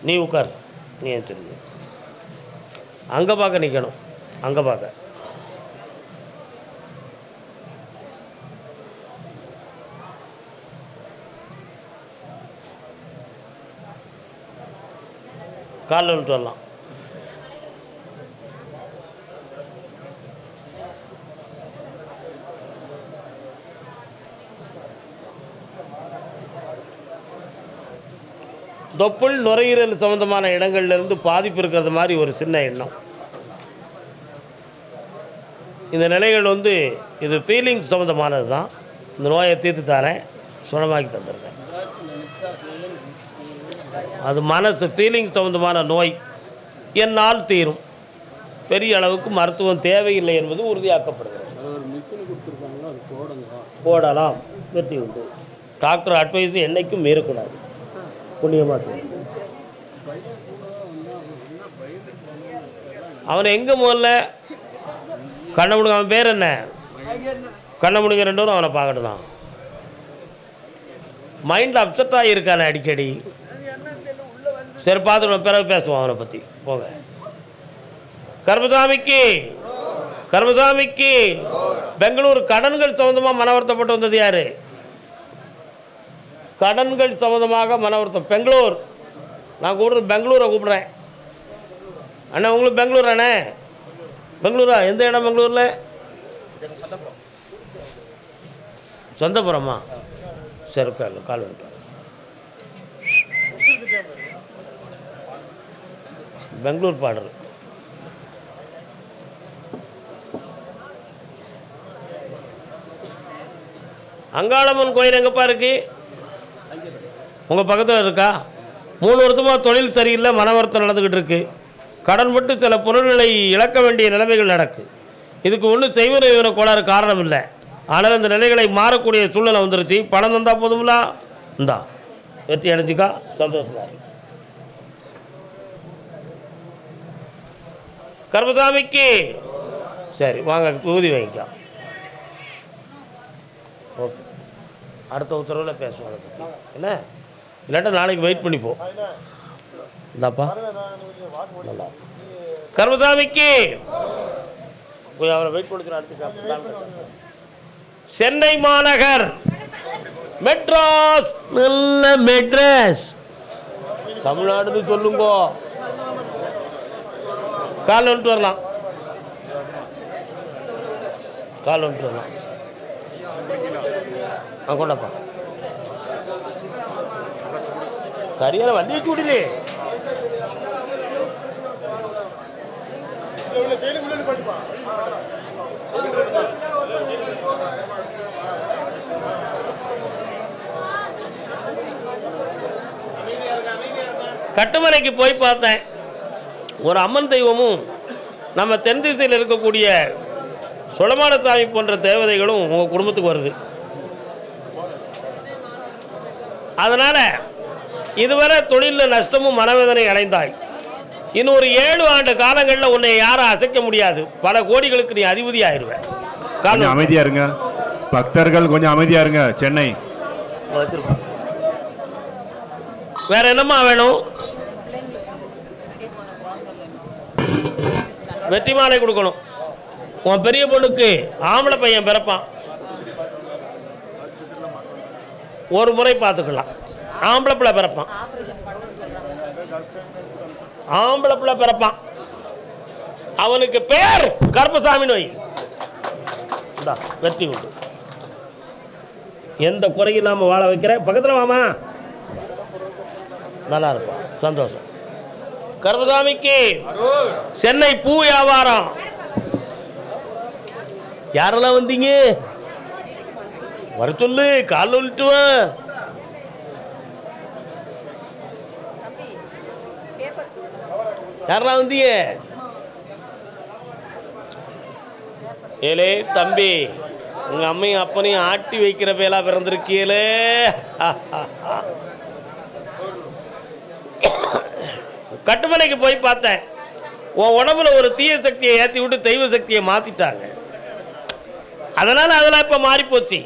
நீ உட்கார், நீ ஏன் தெரியுது அங்கே பார்க்க நிற்கணும், அங்கே பார்க்க. காலில் விட்டு வரலாம். தொப்புள் நுரையீரல் சம்மந்தமான இடங்கள்லேருந்து பாதிப்பு இருக்கிறது மாதிரி ஒரு சின்ன எண்ணம். இந்த நிலைகள் இது ஃபீலிங் சம்மந்தமானது தான். இந்த நோயை தீர்த்து தரேன், சுணமாக்கி தந்துருக்கேன். அது மனசு ஃபீலிங் சம்மந்தமான நோய் என்னால் தீரும். பெரிய அளவுக்கு மருத்துவம் தேவையில்லை என்பது உறுதியாக்கப்படுகிறது. போடலாம், வெற்றி உண்டு. டாக்டர் அட்வைஸ் என்றைக்கும் மீறக்கூடாது. புண்ணியமாக அவனை எங்கே முதல்ல கண்ணை முடுங்க. அவன் பேர் என்ன? கண்ணை முடுங்க 2 வரும் அவனை பார்க்கணும். மைண்டில் அப்செட்டாக இருக்கானே அடிக்கடி. சரி பார்த்துட்டு பிறகு பேசுவோம் அவனை பற்றி. போங்க. கர்மசாமிக்கு கர்மசாமிக்கு பெங்களூர் கடன்கள் சம்மந்தமாக மனவருத்தப்பட்டு வந்தது யார்? கடன்கள் சம்மந்தமாக மனவருத்தம். பெங்களூர், நான் கூப்பிட்றது பெங்களூரை கூப்பிட்றேன். அண்ணா உங்களுக்கு பெங்களூர் அண்ணே? பெங்களூரா? எந்த இடம் பெங்களூரில்? சொந்தபுரமா? சரி கால் வந்துட்டு. பெங்களூர் பாடல். அங்காளம்மன் கோயில் எங்கப்பா இருக்கு? உங்கள் பக்கத்தில் இருக்கா? 3 வருஷமாக தொழில் சரியில்லை, மன வருத்தம் நடந்துக்கிட்டு இருக்கு. கடன்பட்டு சில பொருள்களை இழக்க வேண்டிய நிலைமைகள் நடக்கு. இதுக்கு ஒன்றும் செய்வன கோளாறு காரணம் இல்லை. ஆனால் இந்த நிலைகளை மாறக்கூடிய சூழ்நிலை வந்துருச்சு. பணம் தந்தால் போதுங்களா? இந்தா வெற்றி அடைஞ்சிக்கா, சந்தோஷமா. கர்மசாமிக்கு சரி வாங்க, ஊதி வாங்கிக்கா. ஓகே, அடுத்த உத்தரவில் பேசுவோம் அதை பற்றி. என்ன இல்லாட்டா நாளைக்கு வெயிட் பண்ணிப்போம். இந்தாப்பா நல்லா. கர்மசாமிக்கு போய் அவரை வெயிட் பண்ணிச்சு. அடுத்து சென்னை மாநகர் மெட்ராஸ். நல்ல மெட்ராஸ் தமிழ்நாடு சொல்லுங்க. கால் வந்துட்டு வரலாம், கால் வந்துட்டு வரலாம். கொண்டாப்பா சரியான வண்டியை கூட்டிலே. கட்டுமனைக்கு போய் பார்த்தேன். ஒரு அம்மன் தெய்வமும் நம்ம தென் திசையில் இருக்கக்கூடிய சுளமானசாமி போன்ற தேவதைகளும் உங்கள் குடும்பத்துக்கு வருது. அதனால் இதுவரை தொழிலில் நஷ்டமும் மனவேதனை அடைந்தாய். இன்னும் ஒரு 7 ஆண்டு காலங்களில் உன்னை யாரும் அசைக்க முடியாது. பல கோடிகளுக்கு நீ அதிபதி ஆயிடுவேன். கொஞ்சம் அமைதியா இருங்க பக்தர்கள், கொஞ்சம் அமைதியா இருங்க. சென்னை வேற என்னம்மா வேணும்? வெற்றி மாலை கொடுக்கணும். உன் பெரிய பொண்ணுக்கு ஆம்பளை பையன் பிறப்பான். ஒரு முறை பார்த்துக்கலாம். ஆம்பளை பிள்ளை பிறப்பான், ஆம்பளை பிள்ளை பிறப்பான். அவனுக்கு பேர் கர்மசாமி நோய். வெற்றி உண்டு. எந்த குறையும் இல்லாம வாழ வைக்கிறேன். பக்கத்தில் வாமா, நல்லா இருக்கும், சந்தோஷம். கர்மசாமிக்கு சென்னை பூ வியாபாரம். யாரெல்லாம் வந்தீங்க? வர சொல்லு, கால் வந்துட்டு. யாரெல்லாம் வந்தீங்க? ஏலே தம்பி, உங்க அம்மையும் அப்பனையும் ஆட்டி வைக்கிற பேலா பிறந்திருக்கீங்களே. கட்டுமனைக்கு போய் பார்த்தேன். உன் உடம்புல ஒரு தீய சக்தியை ஏற்றி விட்டு தெய்வ சக்தியை மாற்றிட்டாங்க. அதனால் அதெல்லாம் இப்போ மாறிப்போச்சு.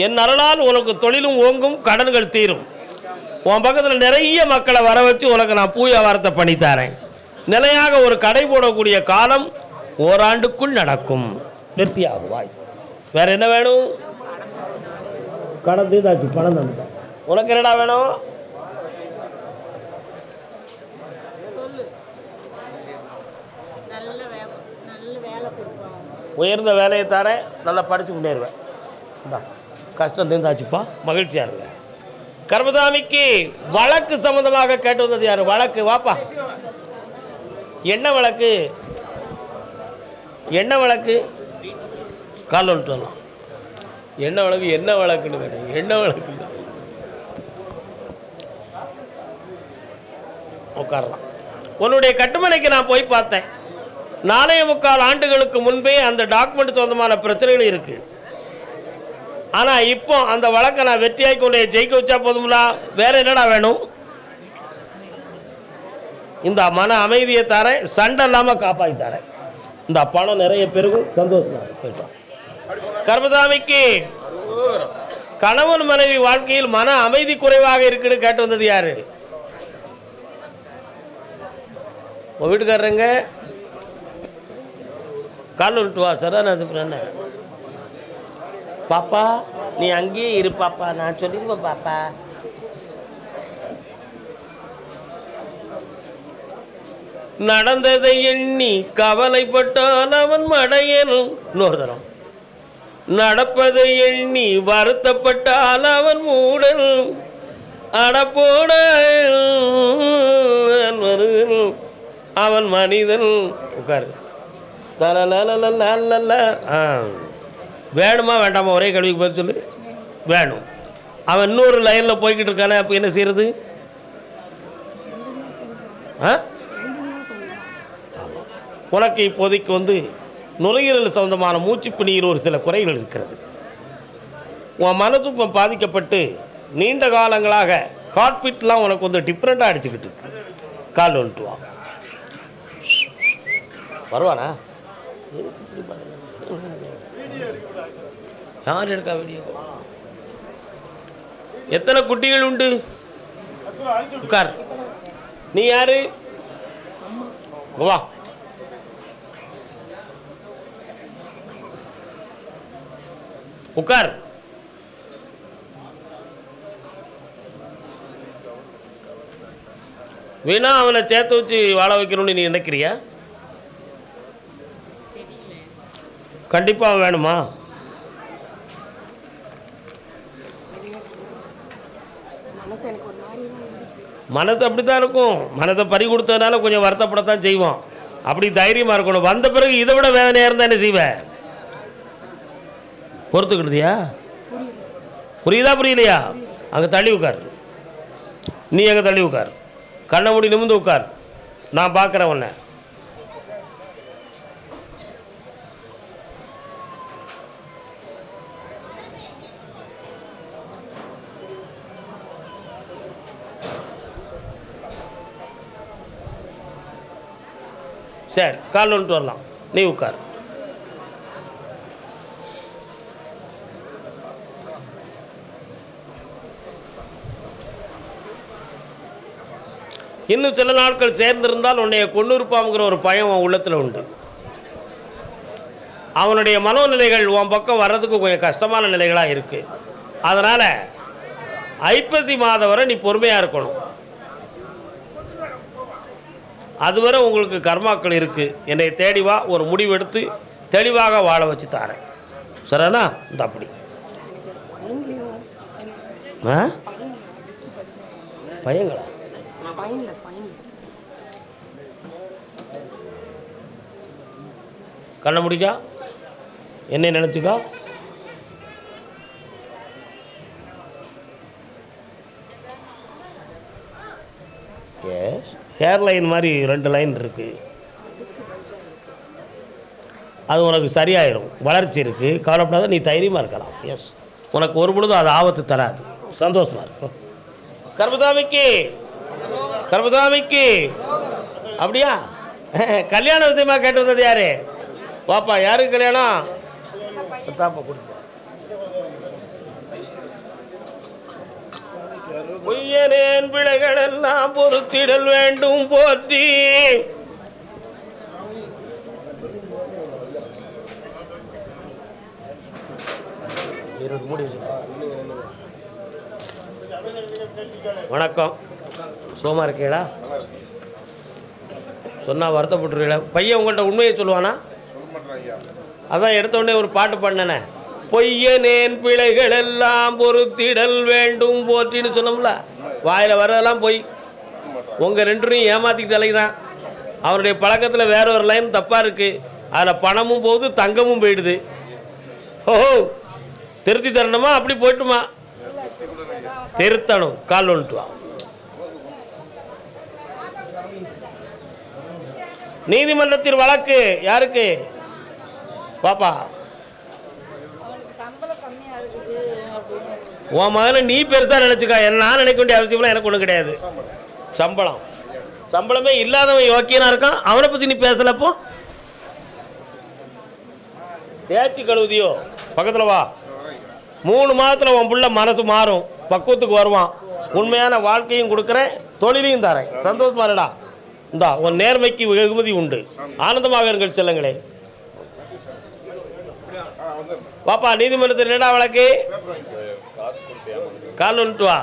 என் அருளால் உனக்கு தொழிலும் ஓங்கும், கடன்கள் தீரும். உன் பக்கத்தில் நிறைய மக்களை வர வச்சு உனக்கு நான் பூ வியாபாரத்தை பண்ணித்தரேன். நிலையாக ஒரு கடை போடக்கூடிய காலம் ஓராண்டுக்குள் நடக்கும். திருப்தியாகுவாய். வேற என்ன வேணும்? கடன் தீர்ந்தாச்சு, பணம் தந்துட்டேன். உனக்கு என்னடா வேணும்? உயர்ந்த வேலையை தரேன், நல்லா படித்து முன்னேறுவேன். கஷ்டம் தீர்ந்தாச்சுப்பா, மகிழ்ச்சியாக இருங்க. கர்மசாமிக்கு வழக்கு சம்பந்தமாக கேட்டு வந்தது யார்? வழக்கு வாப்பா. என்ன வழக்கு? என்ன வழக்கு? கால் வந்துட்டு வரலாம். என்ன வழக்கு? என்ன வழக்குன்னு கேட்டேன். என்ன வழக்கு? உட்காரலாம். உன்னுடைய கட்டுமனைக்கு நான் போய் பார்த்தேன். 4.25 ஆண்டுகளுக்கு முன்பே அந்த டாக்குமெண்ட் சொந்தமான பிரச்சனைகள் இருக்குது. ஆனால் இப்போ அந்த வழக்கை நான் வெற்றியாக்கி உன்னை ஜெயிக்க வச்சா போதுங்களா? வேற என்னடா வேணும்? இந்த மன அமைதியை தரேன், சண்டை இல்லாமல் காப்பாற்றி தரேன். இந்த பணம் நிறைய பெருகும், சந்தோஷமா போயிட்டோம். கர்மசாமிக்கு கணவன் மனைவி வாழ்க்கையில் மன அமைதி குறைவாக இருக்குன்னு கேட்டு வந்தது யாரு? உன் வீட்டுக்காரங்க கால் விட்டு வா. சரண பாப்பா, நீ அங்கேயே இரு பாப்பா, நான் சொல்லிடுவேன் பாப்பா. நடந்ததை எண்ணி கவலைப்பட்டால் அவன் மடையனும். இன்னொரு தரம். நடப்பதை எண்ணி வருத்தப்பட்டால் அவன் மூடன். அடப்போட அவன் மனிதன். உட்காரு. வேணுமா வேண்டாமா? ஒரே கேள்விக்கு பதில் சொல்லு. வேணும். அவன் இன்னொரு லைனில் போய்கிட்டு இருக்கானே, அப்போ என்ன செய்யறது? உனக்கு இப்போதைக்கு நுரையீரல் சொந்தமான மூச்சு பிணியில் ஒரு சில குறைகள் இருக்கிறது. உன் மனசு இப்போ பாதிக்கப்பட்டு நீண்ட காலங்களாக ஹார்ட்பீட்லாம் உனக்கு டிஃப்ரெண்ட்டாக அடிச்சுக்கிட்டு இருக்கு. கால் வந்துட்டு வா. வருவானா? யார் எடுக்கா வீடியோ? எத்தனை குட்டிகள் உண்டு? உட்கார். நீ யாரு? வா. உட்கார். வீணா அவனை சேர்த்து வச்சு வாழ வைக்கணும்னு நீ நினைக்கிறியா? கண்டிப்பாக வேணுமா? மனசு அப்படி தான் இருக்கும். மனதை பறி கொடுத்ததுனால கொஞ்சம் வருத்தப்படத்தான் செய்வோம். அப்படி தைரியமாக இருக்கணும். வந்த பிறகு இதை விட வேதனையாக இருந்தால் என்ன செய்வேன்? பொறுத்துக்கிடுதியா? புரியுதா புரியலையா? அங்கே தள்ளி உட்கார். நீ அங்கே தள்ளி உட்கார். கண்ணை மூடி நிமிர்ந்து உட்கார். நான் பார்க்குறேன் உன்னை. சரி, கால் வந்துட்டு வரலாம். நீ உட்கார். இன்னும் சில நாட்கள் சேர்ந்திருந்தால் உன்னைய கொன்னிருப்பாங்கிற ஒரு பயம் உன் உள்ளத்தில் உண்டு. அவனுடைய மனோநிலைகள் உன் பக்கம் வர்றதுக்கு கொஞ்சம் கஷ்டமான நிலைகளாக இருக்குது. அதனால் ஐப்பசி மாதம் வரை நீ பொறுமையாக இருக்கணும். அதுவரை உங்களுக்கு கர்மாக்கள் இருக்குது. என்னை தேடி வா, ஒரு முடிவெடுத்து தெளிவாக வாழ வச்சு தாரேன். சரிண்ணா? இந்த அப்படி பையங்களா? கண்ண முடிக்கா, என்ன நினச்சிக்கா. எஸ், ஹேர் லைன் மாதிரி 2 லைன் இருக்குது. அது உனக்கு சரியாயிடும். வளர்ச்சி இருக்குது, கவலைப்படாத. நீ தைரியமாக இருக்கலாம். எஸ், உனக்கு ஒரு பொழுதும் அது ஆபத்து தராது. சந்தோஷமாக இருக்கும். கர்மசாமிக்கு கர்மசாமிக்கு அப்படியா? கல்யாண விஷயமா கேட்டு வந்தது யாரு? வாப்பா. யாருக்கு கல்யாணம்? தாப்பா கொடுத்து பொய்யனேன் பிழைகள் எல்லாம் பொறுத்திடல் வேண்டும் போற்றி. வணக்கம். சோமா இருக்கீங்களா? சொன்னால் வருத்தப்பட்டுருக்கீங்களா? பையன் உங்கள்கிட்ட உண்மையை சொல்லுவானா? அதான் எடுத்த உடனே ஒரு பாட்டு பண்ணனே, பொய்யனேன் பிழைகள் எல்லாம் பொறுத்திடல் வேண்டும் போற்றின்னு சொன்னோம்ல. வாயில் வரதெல்லாம் பொய். உங்கள் ரெண்டுரையும் ஏமாற்றிக்கிட்ட அலைக்கு தான். அவருடைய பழக்கத்தில் வேற ஒரு லைன் தப்பாக இருக்குது. அதில் பணமும் போகுது, தங்கமும் போயிடுது. ஓஹோ, திருத்தி தரணுமா? அப்படி போயிட்டுமா? திருத்தணும். கால் வந்துட்டு வா. நீதிமன்றத்தில் வழக்கு யாருக்கு? பாப்பா, உன் மகனை நீ பெருசாக நினச்சிக்கா. நான் நினைக்க வேண்டிய அவசியம்லாம் எனக்கு ஒன்றும் கிடையாது. சம்பளமே இல்லாதவன் யோக்கியனா இருக்கான், அவனை பற்றி நீ பேசலப்போ. தேய்ச்சி கழுவுதியோ? பக்கத்தில் வா. 3 மாதத்தில் உன் பிள்ளை மனசு மாறும், பக்குவத்துக்கு வருவான். உண்மையான வாழ்க்கையும் கொடுக்குறேன், தொழிலையும் தரேன். சந்தோஷமா இருடா. இந்தா உன் நேர்மைக்கு வெகுமதி உண்டு. ஆனந்தமாக இருங்கள் செல்லங்களே. பாப்பா, நீதிமன்றத்தில் என்னடா வழக்கு? கால் வந்துட்டு வா.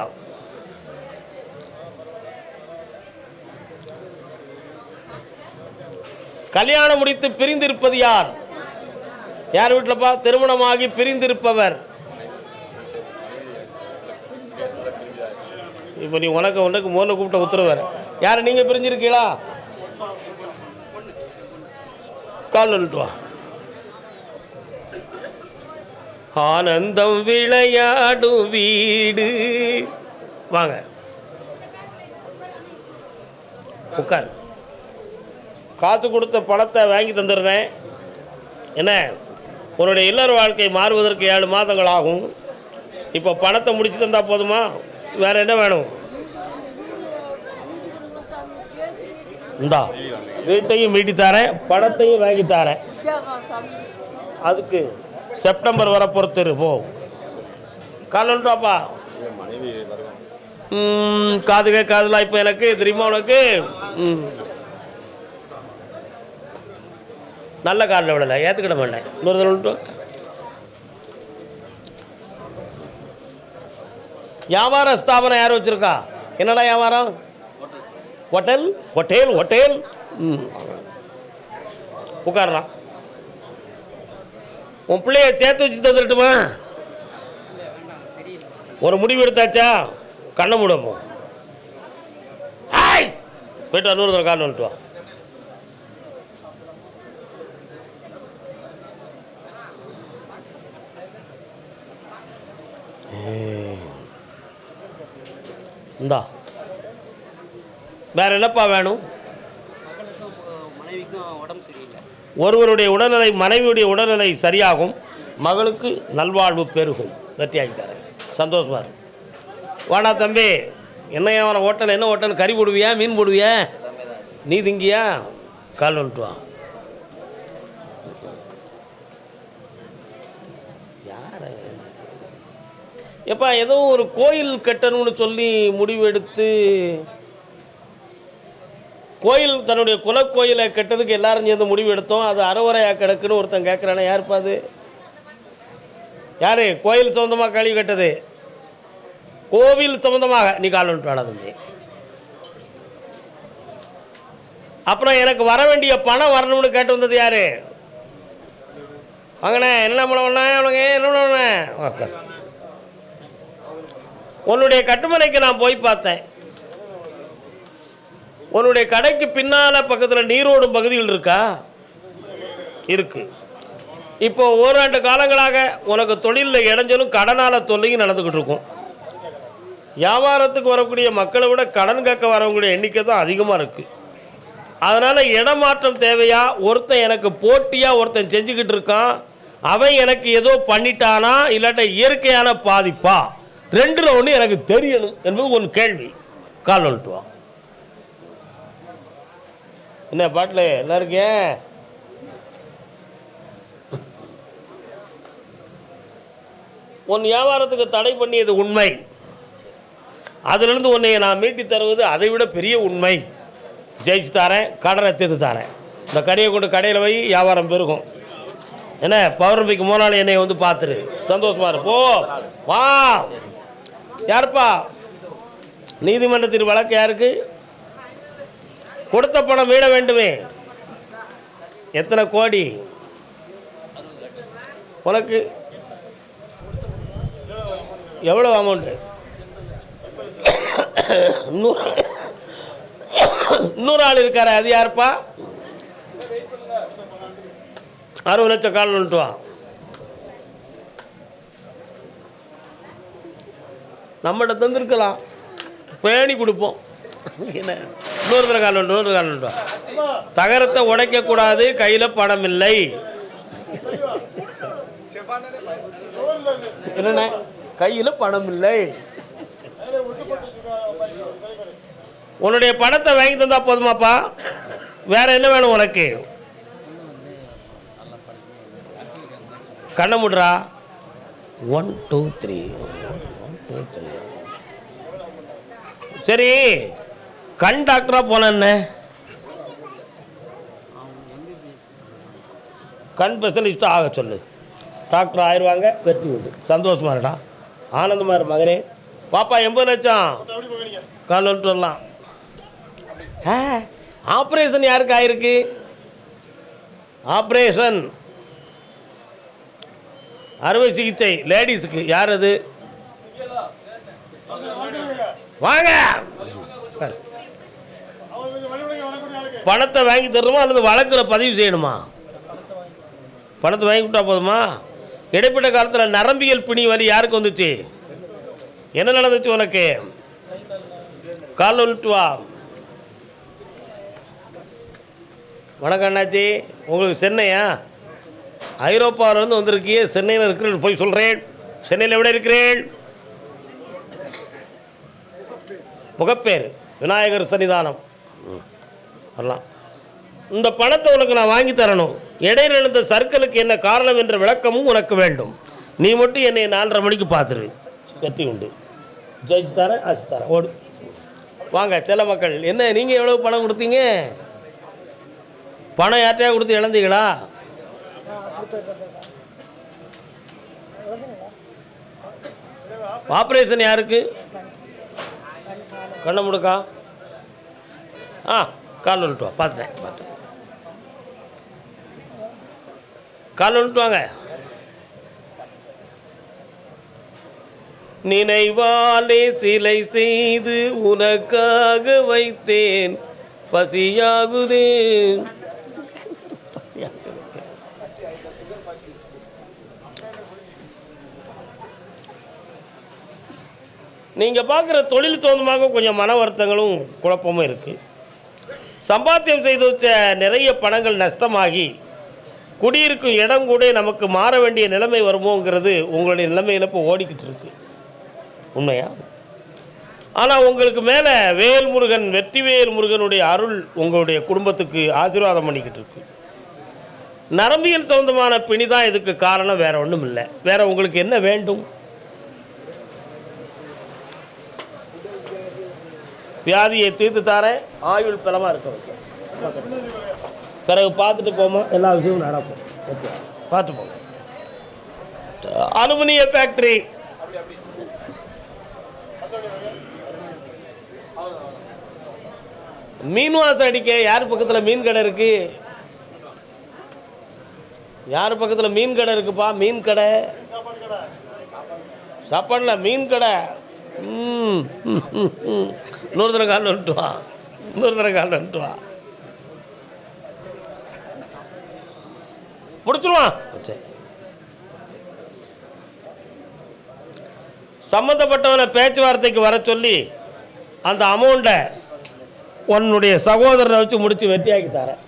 கல்யாணம் முடித்து பிரிந்திருப்பது யார்? யார் வீட்டிலப்பா? திருமணமாகி பிரிந்திருப்பவர். இப்போ நீ உனக்கு முதல்ல கூப்பிட்ட உத்தரவு யார்? நீங்கள் பிரிஞ்சிருக்கீங்களா? கால் வந்துட்டு வா. ஆனந்தம் விளையாடும் வீடு. வாங்க உட்கார். காத்து கொடுத்த பணத்தை வாங்கி தந்துடுறேன். என்ன, உன்னுடைய இல்லற வாழ்க்கை மாறுவதற்கு 7 மாதங்கள் ஆகும். இப்போ பணத்தை முடிச்சு தந்தா போதுமா? வேற என்ன வேணும்? இந்தா வீட்டையும் மீட்டி தரேன், பணத்தையும் வாங்கி தரேன். அதுக்கு செப்டம்பர் வர பொறுத்து போ. காலன்றாப்பா. காதுக காதலா இப்போ எனக்கு தெரியுமா உனக்கு? நல்ல காலில் விடலை, ஏற்றுக்கிட மாட்டேன். இன்னொரு தடவை வியாபார ஸ்தாபனம் யார் வச்சுருக்கா? என்னடா வியாபாரம்? Hotel hotel hotel. உட்கார்றான். உன் பிள்ளைய சேர்த்து வச்சு தந்துட்டுமா? ஒரு முடிவு எடுத்தாச்சா? கண்ணை மூடப்போம். போய்ட்டு வா, 100 கால் வந்துட்டு வா. இந்தா வேற என்னப்பா வேணும்? ஒருவருடைய உடல்நிலை, மனைவியுடைய உடல்நிலை சரியாகும், மகளுக்கு நல்வாழ்வு பெருகும். வெற்றியாகி தரேன். சந்தோஷமா இருக்கு. வாடா தம்பி. என்ன ஹோட்டல்? என்ன ஹோட்டல்? கறி போடுவியா, மீன் போடுவியா, நீ திங்கியா? கால் வந்துட்டு வா. யார் எப்பா? ஏதோ ஒரு கோயில் கட்டணும்னு சொல்லி முடிவெடுத்து, கோயில் தன்னுடைய குலக்கோயிலை கெட்டதுக்கு எல்லாரும் சேர்ந்து முடிவு எடுத்தோம். அது அறவுரையாக கிடக்குன்னு ஒருத்தன் கேட்குறானே, யாருப்பா அது? யார்? கோயில் சொந்தமாக கழிவு கட்டது? கோவில் சம்பந்தமாக. நீ கால் வந்துட்டு வாடா தம்பி. அப்புறம் எனக்கு வர வேண்டிய பணம் வரணும்னு கேட்டு வந்தது யாரு? வாங்கண்ணே. என்ன பண்ண என்ன? உன்னுடைய கட்டுமனைக்கு நான் போய் பார்த்தேன். உன்னுடைய கடைக்கு பின்னால் பக்கத்தில் நீரோடும் பகுதிகள் இருக்கா? இருக்கு. இப்போ ஓராண்டு காலங்களாக உனக்கு தொழிலில் இடைஞ்சலும் கடனால் தொல்லையும் நடந்துக்கிட்டு இருக்கும். வியாபாரத்துக்கு வரக்கூடிய மக்களை விட கடன் கேட்க வரவங்களுடைய எண்ணிக்கை தான் அதிகமாக இருக்குது. அதனால் இடமாற்றம் தேவையா? ஒருத்தன் எனக்கு போட்டியாக ஒருத்தன் செஞ்சுக்கிட்டு இருக்கான், அவன் எனக்கு ஏதோ பண்ணிட்டானா இல்லாட்ட இயற்கையான பாதிப்பா? 2ல் ஒன்று எனக்கு தெரியணும் என்பது ஒரு கேள்வி. கால் வந்துட்டு வா. என்ன பாட்டில் எல்லாம் இருக்கேன்? உன் வியாபாரத்துக்கு தடை பண்ணியது உண்மை. அதிலிருந்து உன்னை நான் மீட்டி தருவது அதை விட பெரிய உண்மை. ஜெயிச்சு தரேன், கடனை தீர்த்து தரேன். இந்த கறியை கொண்டு கடையில் போய் வியாபாரம் பெருகும். என்ன பௌர்ணமிக்கு மூணாள் என்னை வந்து பார்த்துரு, சந்தோஷமா இரு. போ வா. யாருப்பா நீதிமன்றத்தின் வழக்கு? யாருக்கு? கொடுத்த பணம் மீட வேண்டுமே. எத்தனை கோடி உனக்கு? எவ்வளோ அமௌண்ட்டு? இன்னொரு ஆள் இருக்காரு, அது யாருப்பா? 60 லட்சம் கால் வந்துட்டுவா. நம்மகிட்ட தந்துருக்கலாம், பேணி கொடுப்போம். என்ன இன்னொரு கால் வந்துட்டு தகரத்தை உடைக்கக்கூடாது, கையில் பணம் இல்லை. என்னென்ன கையில் பணம் இல்லை. உன்னுடைய பணத்தை வாங்கி தந்தா போதுமாப்பா? வேற என்ன வேணும் உனக்கு? கண்ணை முடுறா. 1 2 3 1 2 3. சரி, கண் டாக்டரா போன கண் ஸ்பெஷலிஸ்ட் ஆக சொல்லு. டாக்டர் ஆயிடுவாங்க, வெற்றி உண்டு. சந்தோஷமா இருடா, ஆனந்தமா இரு மகனே. பாப்பா 80 லட்சம் கால் வந்துட்டு வரலாம். ஆப்ரேஷன் யாருக்கு ஆயிருக்கு? ஆப்ரேஷன் அறுவை சிகிச்சை லேடிஸுக்கு. யார் அது? வாங்க. பணத்தை வாங்கி தரணுமா அல்லது வழக்கில் பதிவு செய்யணுமா? பணத்தை வாங்கி விட்டா போதுமா? இடைப்பட்ட காலத்தில் நரம்பியல் பிணி வலி யாருக்கு வந்துச்சு? என்ன நடந்துச்சு உனக்கு? கால் வந்துட்டு வா. வணக்கம் அண்ணாச்சி. உங்களுக்கு சென்னையா? ஐரோப்பாவிலேருந்து வந்திருக்கியே, சென்னையில் இருக்கிறேன் போய் சொல்கிறேன். சென்னையில் எവിടെ இருக்கிறேன்? முகப்பேர் விநாயகர் சன்னிதானம் வரலாம். இந்த பணத்தை உனக்கு நான் வாங்கி தரணும். இடையில எழுந்த சர்க்கிளுக்கு என்ன காரணம் என்ற விளக்கமும் உனக்கு வேண்டும். நீ மட்டும் என்னை 4:30 மணிக்கு பார்த்துரு, வெற்றி உண்டு. ஜெயிச்சு தரேன், ஆசி தரேன். ஓடு வாங்க செல்ல மக்கள். என்ன நீங்கள் எவ்வளோ பணம் கொடுத்தீங்க? பணம் யார்ட்டையா கொடுத்து இழந்தீங்களா? ஆப்ரேஷன் யாருக்கு? கண்ணை முடுக்கா. கால் வந்துட்டு வா. பார்த்துட்டேன். கால் வந்துட்டு வாங்க. நினைவாலே சிலை செய்து உனக்காக வைத்தேன், பசியாகுதே. நீங்கள் பார்க்குற தொழில் சொந்தமாக கொஞ்சம் மன வருத்தங்களும் குழப்பமும் இருக்குது. சம்பாத்தியம் செய்து வச்ச நிறைய பணங்கள் நஷ்டமாகி குடியிருக்கும் இடம் கூட நமக்கு மாற வேண்டிய நிலைமை வருமோங்கிறது உங்களுடைய நிலைமையில் இப்போ ஓடிக்கிட்டு இருக்கு. உண்மையா? ஆனால் உங்களுக்கு மேலே வேல்முருகன், வெற்றிவேல் முருகனுடைய அருள் உங்களுடைய குடும்பத்துக்கு ஆசீர்வாதம் பண்ணிக்கிட்டு இருக்கு. நரம்பியல் சொந்தமான பிணி தான் இதுக்கு காரணம், வேற ஒன்றும் இல்லை. வேற உங்களுக்கு என்ன வேண்டும்? வியாதியை தீர்த்து தாரேன், ஆயுள் பலமாக இருக்க வைக்கும். பிறகு பார்த்துட்டு போமா, எல்லா விஷயமும் நடக்கும். ஓகே, பார்த்து போங்க. அலுமினிய ஃபேக்டரி, மீன் வாசம் அடிக்க யார் பக்கத்தில் மீன் கடை இருக்கு? யார் பக்கத்தில் மீன் கடை இருக்குப்பா? மீன் கடை, சாப்பாடுல மீன் கடை. இன்னொரு தடவை காலில் வந்துட்டு வா, இன்னொரு தடவை காலில் வந்துட்டு வா. முடிச்சிருவான். சம்மந்தப்பட்டவனை பேச்சுவார்த்தைக்கு வர சொல்லி அந்த அமௌண்ட்டை உன்னுடைய சகோதரனை வச்சு முடித்து வெற்றியாக்கி தரேன்.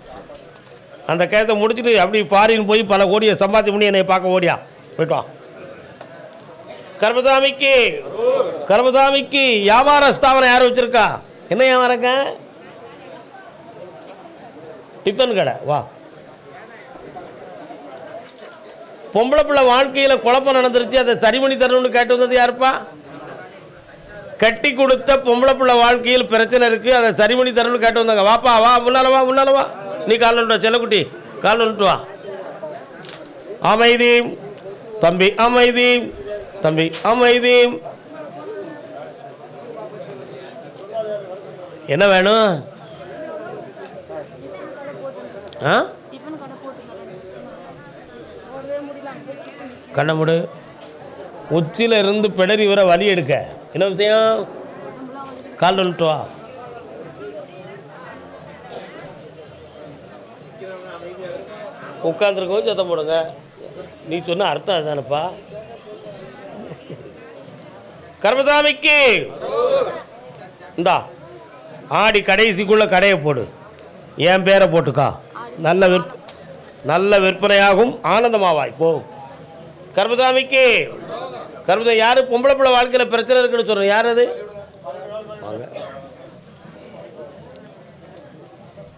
அந்த கேஸை முடிச்சுட்டு அப்படி ஃபாரின் போய் பல கோடியை சம்பாத்தி பண்ணி என்னை பார்க்க ஓடியா போயிட்டு வா. கர்மசாமிக்கு கர்மசாமிக்கு வியாபார ஸ்தாபனம் யார் வச்சிருக்கா? என்ன வியாபாரங்க? டிஃபன் கடை. வா. பொம்பளை பிள்ளை வாழ்க்கையில் குழப்பம் நடந்துருச்சு, அதை சரி பண்ணி தரணும்னு கேட்டு வந்தது யாருப்பா? கட்டி கொடுத்த பொம்பளை பிள்ளை வாழ்க்கையில் பிரச்சனை இருக்குது, அதை சரி பண்ணி தரணும்னு கேட்டு வந்தாங்க. வாப்பா வா, முன்னால வா, முன்னால வா. நீ கால் வந்துட்டு வா செல்லக்குட்டி, கால் வந்துட்டு வா. அமைதி தம்பி, அமைதி தம்பி, அமைதி. என்ன வேணும்? ஆ, கண்ண முடு. உச்சியில் இருந்து பிடரி வர வலி எடுக்க என்ன விஷயம்? கால் வந்துட்டு வா. உட்காந்துருக்கோ சத்தம் போடுங்க. நீ சொன்ன அர்த்தம் அதுதானப்பா. கர்மசாமிக்கு இந்தா ஆடி கடைசிக்குள்ள கடையை போடு, என் பேரை போட்டுக்கா. நல்ல விற்பனையாகும், ஆனந்தமாவாய் போ. கர்மசாமிக்கு கர்மசாமி யாரு? பொம்பளை பிள்ளை வாழ்க்கையில் பிரச்சனை இருக்குன்னு சொல்கிறேன். யார் அது? வாங்க.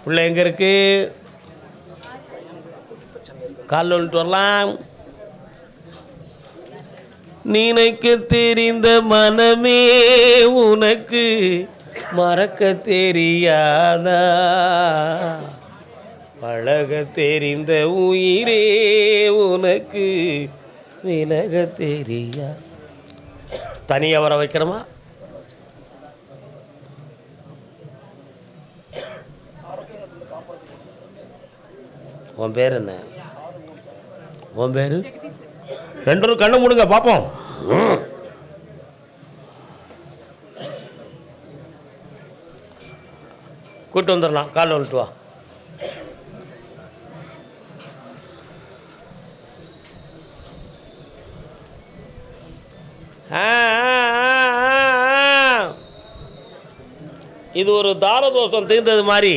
பிள்ளை எங்கே இருக்கு? கால் வந்துட்டு வரலாம். நினைக்க தெரிந்த மனமே உனக்கு மறக்க தெரியாதா, பழக தெரிந்த உயிரே உனக்கு விலக தெரியா. தனியாக வர வைக்கணுமா? உன் பேர் என்ன? உன் பேர்? ரெண்டு கண்ணை மூடுங்க பார்ப்போம். கூட்டு வந்துடலாம். கால் வந்துட்டு வா. இது ஒரு தாரதோஷம் தீர்ந்தது மாதிரி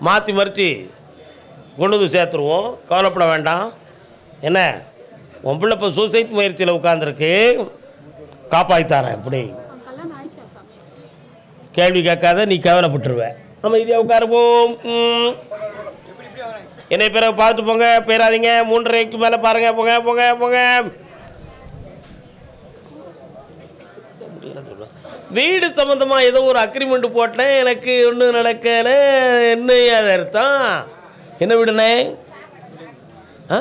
மாற்றி மறித்து கொண்டு வந்து சேர்த்துருவோம். கவலைப்பட வேண்டாம். என்ன உன் பிள்ளை இப்போ சூசைட் முயற்சியில் உட்காந்துருக்கு, காப்பாற்றித்தாரேன். இப்படி கேள்வி கேட்காத, நீ கவலைப்பட்டுருவேன். நம்ம இதை உட்காருவோம். என்னை பிறகு பார்த்து போங்க, போயிடாதீங்க. 3:30க்கு மேலே பாருங்க. போங்க போங்க போங்க. வீடு சம்மந்தமாக ஏதோ ஒரு அக்ரிமெண்ட் போட்டேன், எனக்கு ஒன்றும் நடக்கலை. என்ன அது அர்த்தம்? என்ன வீடுனே? ஆ,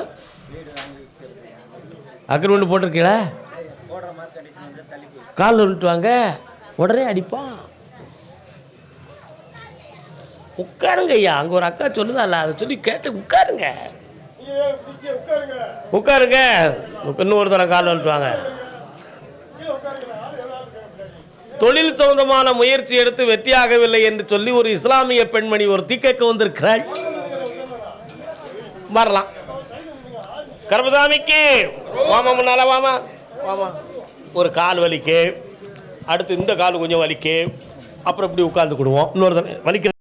அக்ரிமெண்ட் போட்டிருக்கீங்களா? கால் வந்துட்டு வாங்க, உடனே அடிப்பான். உட்காருங்க ஐயா. அங்கே ஒரு அக்கா சொல்லுதால, அதை சொல்லி கேட்டு உட்காருங்க. உட்காருங்க. இன்னொரு தடவை கால் வந்துட்டு வாங்க. தொழில் சம்பந்தமான முயற்சி எடுத்து வெற்றியாகவில்லை என்று சொல்லி ஒரு இஸ்லாமிய பெண்மணி ஒரு தீக்கக்க வந்திருக்கிறாள். வரலாம். கர்மசாமிக்கு வாமா, முன்னால வாமா வாமா. ஒரு கால் வலிக்கு, அடுத்து இந்த கால் கொஞ்சம் வலிக்கு, அப்புறம் இப்படி உட்காந்துக்கிடுவோம். இன்னொரு வலிக்கு